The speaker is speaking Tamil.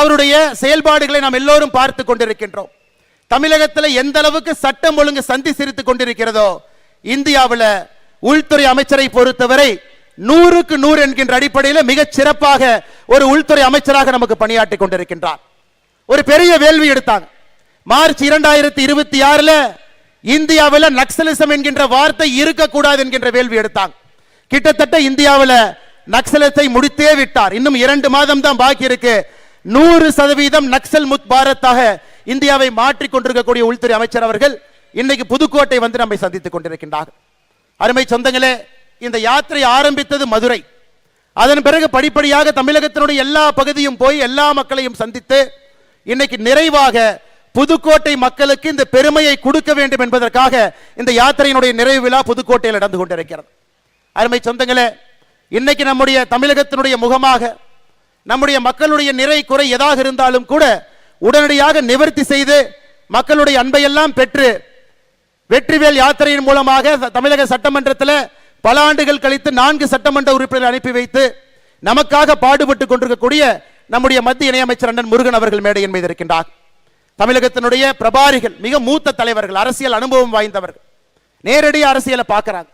அவருடைய செயல்பாடுகளை நாம் எல்லோரும் பார்த்து கொண்டிருக்கின்றோம். தமிழகத்தில் எந்த அளவுக்கு சட்டம் ஒழுங்கு சந்தி சிரித்துக் கொண்டிருக்கிறதோ, இந்தியாவில் உள்துறை அமைச்சரை பொறுத்தவரை 100க்கு 100 என்கின்ற அடிப்படையில் மிகச் சிறப்பாக ஒரு உள்துறை அமைச்சராக நமக்கு பணியாற்றி கொண்டிருக்கின்றார். ஒரு பெரிய வேள்வி எடுத்தாங்க. மார்ச் 2026 இந்தியாவில் நக்சலிசம் என்கின்ற வார்த்தை இருக்கக்கூடாது என்கின்ற வேள்வி எடுத்தாங்க. கிட்டத்தட்ட இந்தியாவில் நக்சலத்தை முடித்தே விட்டார். இன்னும் 2 மாதம் தான் பாக்கி இருக்கு. 100% நக்சல் முத் பாரத்தாக இந்தியாவை மாற்றிக் கொண்டிருக்கக்கூடிய உள்துறை அமைச்சர் அவர்கள் இன்னைக்கு புதுக்கோட்டை வந்து நம்மை சந்தித்துக் கொண்டிருக்கின்றார். அருமை சொந்தங்களே, இந்த யாத்திரை ஆரம்பித்தது மதுரை. அதன் பிறகு படிப்படியாக தமிழகத்தினுடைய எல்லா பகுதியும் போய் எல்லா மக்களையும் சந்தித்து இன்னைக்கு நிறைவாக புதுக்கோட்டை மக்களுக்கு இந்த பெருமையை கொடுக்க வேண்டும் என்பதற்காக இந்த யாத்திரையினுடைய நிறைவு விழா புதுக்கோட்டையில் நடந்து கொண்டிருக்கிறது. அருமை சொந்தங்களே, இன்னைக்கு நம்முடைய தமிழகத்தினுடைய முகமாக நம்முடைய மக்களுடைய நிறை குறை எதாக இருந்தாலும் கூட உடனடியாக நிவர்த்தி செய்து மக்களுடைய அன்பையெல்லாம் பெற்று வெற்றிவேல் யாத்திரையின் மூலமாக தமிழக சட்டமன்றத்தில் பல ஆண்டுகள் கழித்து 4 சட்டமன்ற உறுப்பினர்கள் அனுப்பி வைத்து நமக்காக பாடுபட்டு கொண்டிருக்கக்கூடிய நம்முடைய மத்திய இணையமைச்சர் அண்ணன் முருகன் அவர்கள் மேடையின் மீது இருக்கின்றார். தமிழகத்தினுடைய பிரபாரிகள், மிக மூத்த தலைவர்கள், அரசியல் அனுபவம் வாய்ந்தவர்கள், நேரடி அரசியலை பார்க்கிறாங்க.